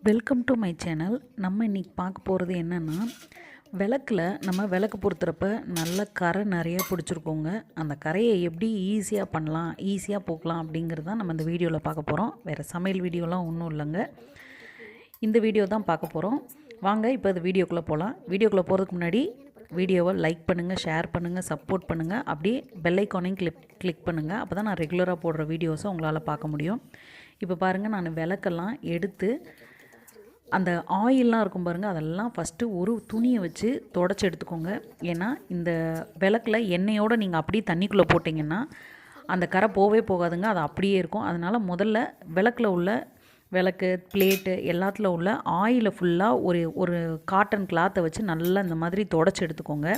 Welcome to my channel. நம்ம இன்றைக்கி பார்க்க போகிறது என்னென்னா, விளக்கில் நம்ம விளக்கு பொருத்துறப்ப நல்ல கரை நிறையா பிடிச்சிருக்கோங்க. அந்த கரையை எப்படி ஈஸியாக பண்ணலாம், ஈஸியாக போக்கலாம் அப்படிங்கிறது தான் நம்ம இந்த வீடியோவில் பார்க்க போகிறோம். வேறு சமையல் வீடியோலாம் ஒன்றும் இல்லைங்க. இந்த வீடியோ தான் பார்க்க போகிறோம். வாங்க இப்போ இது வீடியோக்குள்ளே போகலாம். வீடியோக்குள்ளே போகிறதுக்கு முன்னாடி வீடியோவை லைக் பண்ணுங்கள், ஷேர் பண்ணுங்கள், சப்போர்ட் பண்ணுங்கள். அப்படியே பெல் ஐக்கானையும் கிளிக் பண்ணுங்கள். அப்போ தான் நான் ரெகுலராக போடுற வீடியோஸை உங்களால் பார்க்க முடியும். இப்போ பாருங்கள், நான் விளக்கெல்லாம் எடுத்து அந்த ஆயிலெலாம் இருக்கும் பாருங்கள், அதெல்லாம் ஃபஸ்ட்டு ஒரு துணியை வச்சு தொடச்சி எடுத்துக்கோங்க. ஏன்னா இந்த விளக்கில் எண்ணெயோடு நீங்கள் அப்படியே தண்ணிக்குள்ளே போட்டிங்கன்னா அந்த கரை போகவே போகாதுங்க, அது அப்படியே இருக்கும். அதனால் முதல்ல விளக்கில் உள்ள விளக்கு பிளேட்டு எல்லாத்துல உள்ள ஆயிலை ஃபுல்லாக ஒரு காட்டன் கிளாத்தை வச்சு நல்லா இந்த மாதிரி தொடச்சி எடுத்துக்கோங்க.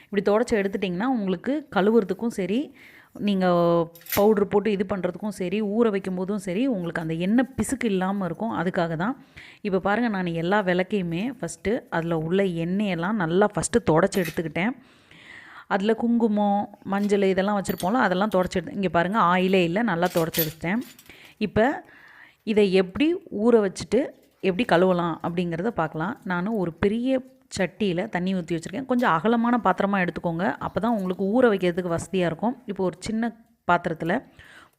இப்படி தொடச்சி எடுத்துட்டிங்கன்னா உங்களுக்கு கழுவுறதுக்கும் சரி, நீங்கள் பவுட்ரு போட்டு இது பண்ணுறதுக்கும் சரி, ஊற வைக்கும் போதும் சரி, உங்களுக்கு அந்த எண்ணெய் பிசுக்கு இல்லாமல் இருக்கும். அதுக்காக தான் இப்போ பாருங்கள், நான் எல்லா விளக்கையுமே ஃபஸ்ட்டு அதில் உள்ள எண்ணெயெல்லாம் நல்லா ஃபஸ்ட்டு தொடச்சி எடுத்துக்கிட்டேன். அதில் குங்குமம் மஞ்சள் இதெல்லாம் வச்சுருப்போம்ல, அதெல்லாம் தொடச்சி எடுத்து இங்கே பாருங்கள், ஆயிலே இல்லை, நல்லா தொடச்சி எடுத்துட்டேன். இப்போ இதை எப்படி ஊற வச்சுட்டு எப்படி கழுவலாம் அப்படிங்கிறத பார்க்கலாம். நான் ஒரு பெரிய சட்டியில் தண்ணி ஊற்றி வச்சுருக்கேன். கொஞ்சம் அகலமான பாத்திரமாக எடுத்துக்கோங்க, அப்போ தான் உங்களுக்கு ஊற வைக்கிறதுக்கு வசதியாக இருக்கும். இப்போ ஒரு சின்ன பாத்திரத்தில்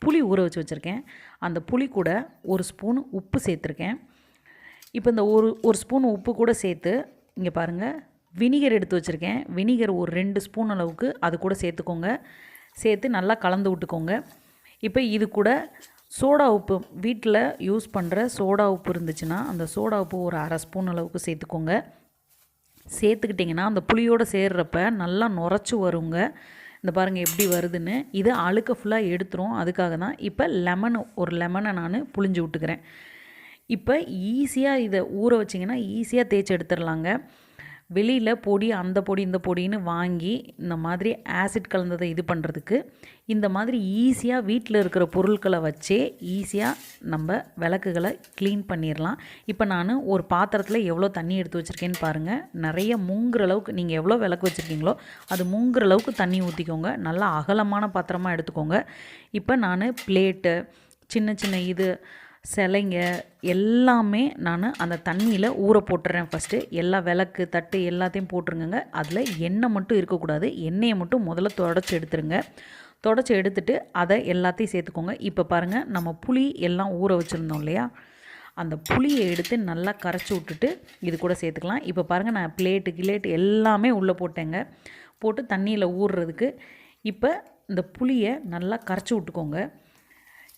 புளி ஊற வச்சு வச்சுருக்கேன். அந்த புளி கூட ஒரு ஸ்பூன் உப்பு சேர்த்துருக்கேன். இப்போ இந்த ஒரு ஸ்பூன் உப்பு கூட சேர்த்து இங்கே பாருங்கள், வினிகர் எடுத்து வச்சுருக்கேன். வினிகர் ஒரு 2 ஸ்பூன் அளவுக்கு அது கூட சேர்த்துக்கோங்க. சேர்த்து நல்லா கலந்து விட்டுக்கோங்க. இப்போ இது கூட சோடா உப்பு, வீட்டில் யூஸ் பண்ணுற சோடா உப்பு இருந்துச்சுன்னா அந்த சோடா உப்பு ஒரு 1/2 ஸ்பூன் அளவுக்கு சேர்த்துக்கோங்க. சேர்த்துக்கிட்டிங்கன்னா அந்த புளியோடு சேர்றப்ப நல்லா நுரைச்சி வருங்க. இந்த பாருங்கள் எப்படி வருதுன்னு. இது அழுக்க ஃபுல்லாக எடுத்துரும். அதுக்காக தான் இப்போ ஒரு லெமனை நான் புளிஞ்சு விட்டுக்கிறேன். இப்போ ஈஸியாக இதை ஊற வச்சிங்கன்னா ஈஸியாக தேய்ச்சி எடுத்துடலாங்க. வெளியில் பொடி, அந்த பொடி இந்த பொடின்னு வாங்கி இந்த மாதிரி ஆசிட் கலந்ததை இது பண்ணுறதுக்கு இந்த மாதிரி ஈஸியாக வீட்டில் இருக்கிற பொருட்களை வச்சே ஈஸியாக நம்ம விளக்குகளை க்ளீன் பண்ணிடலாம். இப்போ நான் ஒரு பாத்திரத்தில் எவ்வளோ தண்ணி எடுத்து வச்சுருக்கேன்னு பாருங்கள். நிறைய முங்குற அளவுக்கு, நீங்கள் எவ்வளோ விளக்கு வச்சுருக்கீங்களோ அது முங்குற அளவுக்கு தண்ணி ஊற்றிக்கோங்க. நல்லா அகலமான பாத்திரமாக எடுத்துக்கோங்க. இப்போ நான் பிளேட்டு, சின்ன சின்ன இது சிலைங்க எல்லாமே நான் அந்த தண்ணியில் ஊற போட்டுறேன். ஃபஸ்ட்டு எல்லா விளக்கு தட்டு எல்லாத்தையும் போட்டுருங்க. அதில் எண்ணெய் மட்டும் இருக்கக்கூடாது. எண்ணெயை மட்டும் முதல்ல தொடச்சி எடுத்துருங்க. தொடச்சி எடுத்துட்டு அதை எல்லாத்தையும் சேர்த்துக்கோங்க. இப்போ பாருங்கள், நம்ம புளி எல்லாம் ஊற வச்சுருந்தோம் இல்லையா, அந்த புளியை எடுத்து நல்லா கரைச்சி விட்டுட்டு இது கூட சேர்த்துக்கலாம். இப்போ பாருங்கள், நான் பிளேட்டு எல்லாமே உள்ளே போட்டேங்க. போட்டு தண்ணியில் ஊறுறதுக்கு இப்போ இந்த புளியை நல்லா கரைச்சி விட்டுக்கோங்க.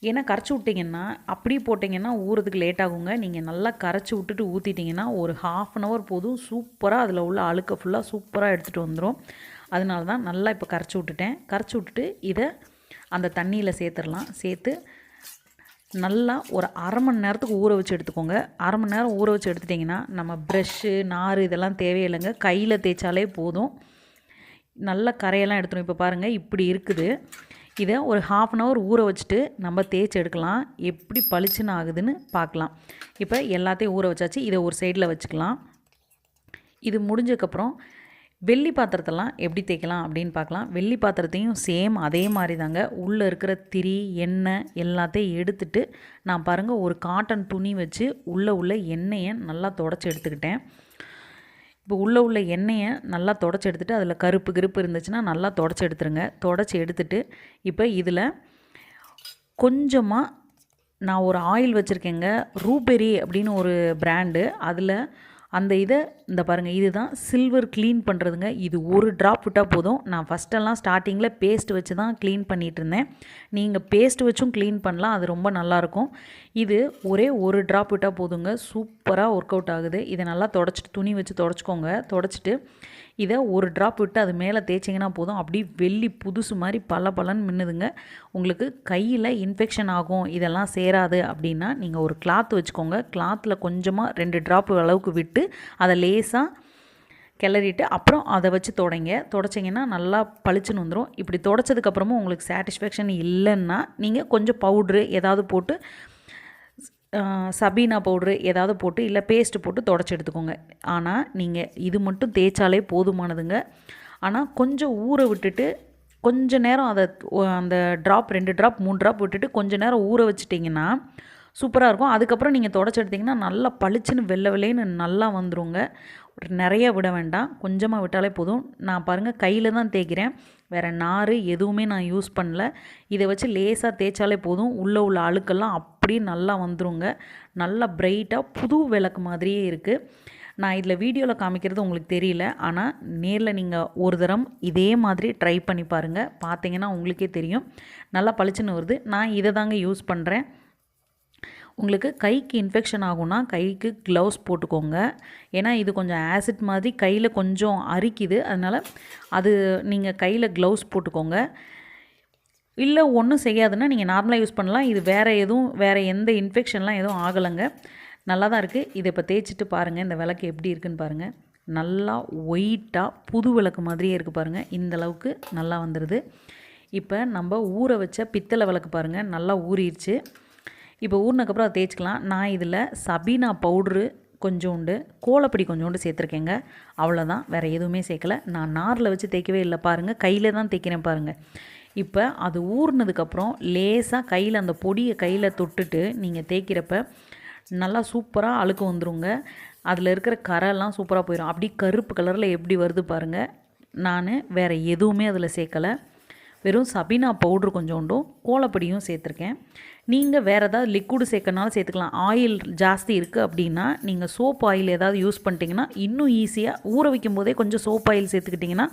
ஏன்னா கரைச்சி விட்டிங்கன்னா அப்படி போட்டிங்கன்னா ஊறதுக்கு லேட் ஆகுங்க. நீங்கள் நல்லா கரைச்சி விட்டுட்டு ஊற்றிட்டிங்கன்னா ஒரு 1/2 hour போதும், சூப்பராக அதில் உள்ள அழுக்க ஃபுல்லாக சூப்பராக எடுத்துகிட்டு வந்துடும். அதனால தான் நல்லா இப்போ கரைச்சி விட்டுட்டேன். கரைச்சி விட்டுட்டு இதை அந்த தண்ணியில் சேர்த்துடலாம். சேர்த்து நல்லா ஒரு 1/2 மணி நேரத்துக்கு ஊற வச்சு எடுத்துக்கோங்க. 1/2 மணி நேரம் ஊற வச்சு எடுத்துட்டிங்கன்னா நம்ம ப்ரெஷ்ஷு நார் இதெல்லாம் தேவையில்லைங்க. கையில் தேய்ச்சாலே போதும், நல்லா கரையெல்லாம் எடுத்துடும். இப்போ பாருங்கள் இப்படி இருக்குது. இதை ஒரு 1/2 hour ஊற வச்சுட்டு நம்ம தேய்ச்சி எடுக்கலாம். எப்படி பளிச்சுன்னு ஆகுதுன்னு பார்க்கலாம். இப்போ எல்லாத்தையும் ஊற வச்சாச்சு. இதை ஒரு சைடில் வச்சுக்கலாம். இது முடிஞ்சதுக்கப்புறம் வெள்ளி பாத்திரத்தெல்லாம் எப்படி தேய்க்கலாம் அப்படின்னு பார்க்கலாம். வெள்ளி பாத்திரத்தையும் சேம் அதே மாதிரி தாங்க. உள்ளே இருக்கிற திரி எண்ணெய் எல்லாத்தையும் எடுத்துட்டு நான் பாருங்கள் ஒரு காட்டன் துணி வச்சு உள்ளே எண்ணெயை நல்லா தொடச்சி எடுத்துக்கிட்டேன். இப்போ உள்ள எண்ணெயை நல்லா தொடச்சி எடுத்துகிட்டு அதில் கருப்பு இருந்துச்சுன்னா நல்லா தொடச்சி எடுத்துருங்க. தொடச்சி எடுத்துட்டு இப்போ இதில் கொஞ்சமாக நான் ஒரு ஆயில் வச்சுருக்கேங்க, ரூபெரி அப்படின்னு ஒரு பிராண்டு. அதில் அந்த இதை இந்த பாருங்கள், இதுதான் சில்வர் க்ளீன் பண்ணுறதுங்க. இது ஒரு ட்ராப் விட்டால் போதும். நான் ஃபஸ்ட்டெல்லாம் ஸ்டார்டிங்கில் பேஸ்ட் வச்சு தான் க்ளீன் பண்ணிகிட்டு இருந்தேன். நீங்கள் பேஸ்ட் வச்சும் க்ளீன் பண்ணலாம், அது ரொம்ப நல்லாயிருக்கும். இது ஒரே ஒரு ட்ராப் விட்டால் போதுங்க, சூப்பராக ஒர்க் அவுட் ஆகுது. இதை நல்லா தொடச்சிட்டு துணி வச்சு தொடச்சிக்கோங்க. தொடச்சிட்டு இதை ஒரு ட்ராப் விட்டு அது மேலே தேய்ச்சிங்கன்னா போதும், அப்படி வெள்ளி புதுசு மாதிரி பலன்னு மின்னுதுங்க. உங்களுக்கு கையில் இன்ஃபெக்ஷன் ஆகும், இதெல்லாம் சேராது அப்படின்னா நீங்கள் ஒரு கிளாத் வச்சுக்கோங்க. கிளாத்தில் கொஞ்சமாக 2 ட்ராப் அளவுக்கு விட்டு அதை லேசாக கிளறிட்டு அப்புறம் அதை வச்சு தொடச்சிங்கன்னா நல்லா பளிச்சுன்னு வந்துடும். இப்படி தொடச்சதுக்கப்புறமும் உங்களுக்கு சாட்டிஸ்ஃபேக்ஷன் இல்லைன்னா நீங்கள் கொஞ்சம் பவுட்ரு ஏதாவது போட்டு, சபீனா பவுட்ரு ஏதாவது போட்டு இல்லை பேஸ்ட்டு போட்டு தொடச்சி எடுத்துக்கோங்க. ஆனால் நீங்கள் இது மட்டும் தேய்ச்சாலே போதுமானதுங்க. ஆனால் கொஞ்சம் ஊற விட்டுட்டு கொஞ்ச நேரம் அதை அந்த ட்ராப் 2 ட்ராப் 3 ட்ராப் விட்டுட்டு கொஞ்ச நேரம் ஊற வச்சிட்டிங்கன்னா சூப்பராக இருக்கும். அதுக்கப்புறம் நீங்கள் தொடச்சி எடுத்திங்கன்னா நல்லா பளிச்சுன்னு வெள்ளை வெள்ளைன்னு நல்லா வந்துருங்க. நிறைய விட வேண்டாம், கொஞ்சமாக விட்டாலே போதும். நான் பாருங்கள் கையில் தான் தேய்க்கிறேன், வேறு நார் எதுவுமே நான் யூஸ் பண்ணல. இதை வச்சு லேசாக தேய்ச்சாலே போதும், உள்ளே உள்ள அழுக்கெல்லாம் அப்படியே நல்லா வந்துருங்க. நல்லா பிரைட்டாக புது விளக்கு மாதிரியே இருக்குது. நான் இதில் வீடியோவில் காமிக்கிறது உங்களுக்கு தெரியல, ஆனால் நேரில் நீங்கள் ஒரு தரம் இதே மாதிரி ட்ரை பண்ணி பாருங்கள். பார்த்தீங்கன்னா உங்களுக்கே தெரியும் நல்லா பளிச்சுன்னு வருது. நான் இதை தாங்க யூஸ் பண்ணுறேன். உங்களுக்கு கைக்கு இன்ஃபெக்ஷன் ஆகும்னா கைக்கு க்ளவுஸ் போட்டுக்கோங்க. ஏன்னா இது கொஞ்சம் ஆசிட் மாதிரி கையில் கொஞ்சம் அரிக்குது, அதனால் அது நீங்கள் கையில் க்ளவுஸ் போட்டுக்கோங்க. இல்லை ஒன்றும் செய்யாதுன்னா நீங்கள் நார்மலாக யூஸ் பண்ணலாம். இது வேறு எந்த இன்ஃபெக்ஷன்லாம் எதுவும் ஆகலைங்க, நல்லா தான் இருக்குது. இதை இப்போ தேய்ச்சிட்டு பாருங்கள் இந்த விளக்கு எப்படி இருக்குதுன்னு பாருங்கள். நல்லா ஒயிட்டாக புது விளக்கு மாதிரியே இருக்குது பாருங்கள். இந்தளவுக்கு நல்லா வந்துடுது. இப்போ நம்ம ஊற வச்ச பித்தளை விளக்கு பாருங்கள் நல்லா ஊறிடுச்சு. இப்போ ஊறினதுக்கப்புறம் அதை தேய்ச்சிக்கலாம். நான் இதில் சபீனா பவுட்ரு கொஞ்சோண்டு, கோலப்பொடி கொஞ்சோண்டு சேர்த்துருக்கேங்க, அவ்வளோதான், வேறு எதுவுமே சேர்க்கலை. நான் நாரில் வச்சு தேய்க்கவே இல்லை பாருங்கள், கையில் தான் தேய்க்கிறேன் பாருங்கள். இப்போ அது ஊறினதுக்கப்புறம் லேசாக கையில் அந்த பொடியை கையில் தொட்டுட்டு நீங்கள் தேய்க்கிறப்ப நல்லா சூப்பராக அழுக்கு வந்துருங்க. அதில் இருக்கிற கரைலாம் சூப்பராக போயிடும். அப்படி கருப்பு கலரில் எப்படி வருது பாருங்கள். நான் வேறு எதுவுமே அதில் சேர்க்கலை, வெறும் சபீனா பவுட்ரு கொஞ்சோண்டும் கோலப்பொடியும் சேர்த்துருக்கேன். நீங்கள் வேறு ஏதாவது லிக்விடு சேர்க்கனாலும் சேர்த்துக்கலாம். ஆயில் ஜாஸ்தி இருக்குது அப்படின்னா நீங்கள் சோப் ஆயில் ஏதாவது யூஸ் பண்ணிட்டீங்கன்னா இன்னும் ஈஸியாக, ஊற வைக்கும் போதே கொஞ்சம் சோப் ஆயில் சேர்த்துக்கிட்டிங்கன்னா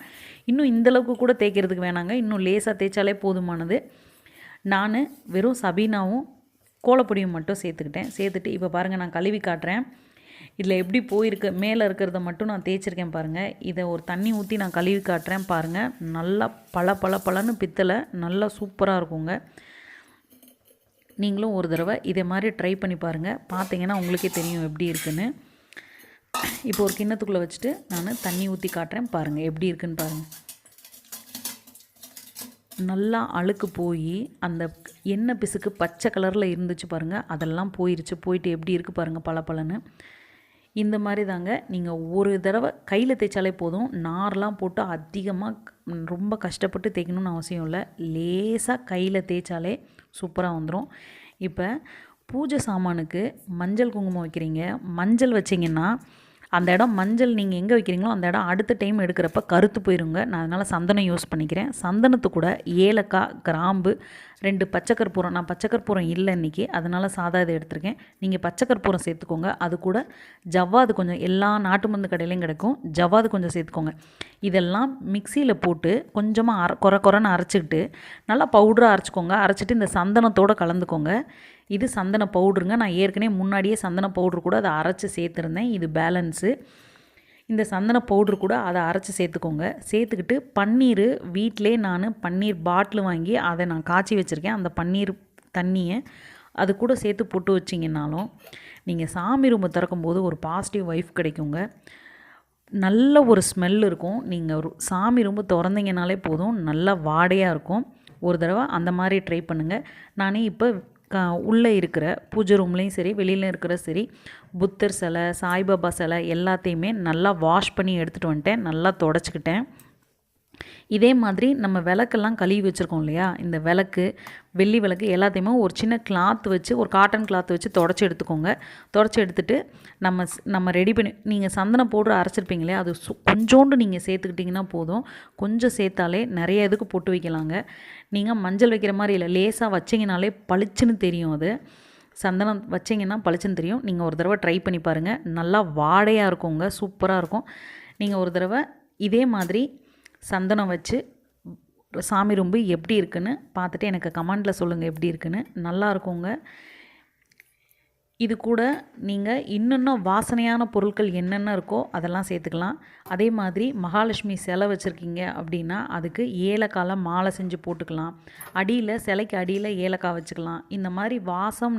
இன்னும் இந்தளவுக்கு கூட தேய்க்கிறதுக்கு வேணாங்க, இன்னும் லேசாக தேய்ச்சாலே போதுமானது. நான் வெறும் சபீனாவும் கோலப்பொடியும் மட்டும் சேர்த்துட்டு இப்போ பாருங்கள் நான் கழுவி காட்டுறேன். இதில் எப்படி போயிருக்கு, மேலே இருக்கிறத மட்டும் நான் தேய்ச்சிருக்கேன் பாருங்கள். இதை ஒரு தண்ணி ஊற்றி நான் கழுவி காட்டுறேன் பாருங்கள். நல்லா பளன்னு பித்தளை நல்லா சூப்பராக இருக்குங்க. நீங்களும் ஒரு தடவை இதே மாதிரி ட்ரை பண்ணி பாருங்கள், பார்த்தீங்கன்னா உங்களுக்கே தெரியும் எப்படி இருக்குன்னு. இப்போ ஒரு கிண்ணத்துக்குள்ளே வச்சுட்டு நான் தண்ணி ஊற்றி காட்டுறேன் பாருங்கள் எப்படி இருக்குன்னு பாருங்கள். நல்லா அழுக்கு போய் அந்த எண்ணெய் பிசுக்கு பச்சை கலரில் இருந்துச்சு பாருங்கள், அதெல்லாம் போயிட்டு எப்படி இருக்குது பாருங்கள் பளபளன்னு. இந்த மாதிரி தாங்க நீங்கள் ஒரு தடவை கையில் தேய்ச்சாலே போதும். நார்லாம் போட்டு அதிகமாக ரொம்ப கஷ்டப்பட்டு தேய்க்கணும்னு அவசியம் இல்லை, லேசாக கையில் தேய்ச்சாலே சூப்பராக வந்துடும். இப்போ பூஜை சாமானுக்கு மஞ்சள் குங்குமம் வைக்கிறீங்க, மஞ்சள் வச்சிங்கன்னா அந்த இடம் மஞ்சள் நீங்கள் எங்கே வைக்கிறீங்களோ அந்த இடம் அடுத்த டைம் எடுக்கிறப்ப கருத்து போயிருங்க. நான் அதனால் சந்தனம் யூஸ் பண்ணிக்கிறேன். சந்தனத்து கூட ஏலக்காய், கிராம்பு, 2 பச்சைக்கற்பூரம். நான் பச்சைக்கற்பூரம் இல்லை இன்றைக்கி, அதனால் சாதா இதை எடுத்திருக்கேன். நீங்கள் பச்சைக்கற்பூரம் சேர்த்துக்கோங்க. அது கூட ஜவ்வாது கொஞ்சம், எல்லா நாட்டு மருந்து கடையிலையும் கிடைக்கும், ஜவ்வாது கொஞ்சம் சேர்த்துக்கோங்க. இதெல்லாம் மிக்சியில் போட்டு கொஞ்சமாக குறைன்னு அரைச்சிக்கிட்டு நல்லா பவுடராக அரைச்சிக்கோங்க. அரைச்சிட்டு இந்த சந்தனத்தோடு கலந்துக்கோங்க. இது சந்தன பவுட்ருங்க. நான் ஏற்கனவே முன்னாடியே சந்தன பவுட்ரு கூட அதை அரைச்சி சேர்த்துருந்தேன், இது பேலன்ஸு. இந்த சந்தன பவுட்ரு கூட அதை அரைச்சி சேர்த்துக்கோங்க. சேர்த்துக்கிட்டு பன்னீர் வீட்டிலே நான் பன்னீர் பாட்டில் வாங்கி அதை நான் காய்ச்சி வச்சுருக்கேன். அந்த பன்னீர் தண்ணியை அது கூட சேர்த்து போட்டு வச்சிங்கன்னாலும் நீங்கள் சாமி ரூமை திறக்கும்போது ஒரு பாசிட்டிவ் வைஃப் கிடைக்குங்க. நல்ல ஒரு ஸ்மெல் இருக்கும். நீங்கள் ஒரு சாமி ரூமை திறந்தீங்கனாலே போதும், நல்லா வாடையாக இருக்கும். ஒரு தடவை அந்த மாதிரி ட்ரை பண்ணுங்கள். நானே இப்போ உள்ளே இருக்கிற பூஜை ரூம்லேயும் சரி வெளியில் இருக்கிற சரி புத்தர் சிலை, சாய்பாபா சிலை எல்லாத்தையுமே நல்லா வாஷ் பண்ணி எடுத்துகிட்டு வந்துட்டேன், நல்லா தொடச்சிக்கிட்டேன். இதே மாதிரி நம்ம விளக்கெல்லாம் கழுவி வச்சுருக்கோம் இல்லையா, இந்த விளக்கு, வெள்ளி விளக்கு எல்லாத்தையுமே ஒரு சின்ன கிளாத் வச்சு, ஒரு காட்டன் கிளாத் வச்சு தொடச்சி எடுத்துக்கோங்க. தொடச்சி எடுத்துகிட்டு நம்ம ரெடி பண்ணி, நீங்கள் சந்தன பவுடர் அரைச்சிருப்பீங்க இல்லையா, அது கொஞ்சோண்டு நீங்கள் சேர்த்துக்கிட்டிங்கன்னா போதும். கொஞ்சம் சேர்த்தாலே நிறைய இதுக்கு போட்டு வைக்கலாங்க. நீங்கள் மஞ்சள் வைக்கிற மாதிரி இல்லை, லேசாக வச்சிங்கனாலே பளிச்சுன்னு தெரியும். அது சந்தனம் வச்சிங்கன்னா பளிச்சுன்னு தெரியும். நீங்கள் ஒரு தடவை ட்ரை பண்ணி பாருங்கள், நல்லா வாடையாக இருக்குங்க, சூப்பராக இருக்கும். நீங்கள் ஒரு தடவை இதே மாதிரி சந்தனம் வச்சு சாமி ரூம்பு எப்படி இருக்குன்னு பார்த்துட்டு எனக்கு கமெண்டில் சொல்லுங்கள் எப்படி இருக்குன்னு. நல்லா இருக்குங்க. இது கூட நீங்கள் இன்னும் வாசனையான பொருட்கள் என்னென்ன இருக்கோ அதெல்லாம் சேர்த்துக்கலாம். அதே மாதிரி மகாலட்சுமி சிலை வச்சுருக்கீங்க அப்படின்னா அதுக்கு ஏலக்காயில் மாலை செஞ்சு போட்டுக்கலாம். அடியில் சிலைக்கு அடியில் ஏலக்காய் வச்சுக்கலாம். இந்த மாதிரி வாசம்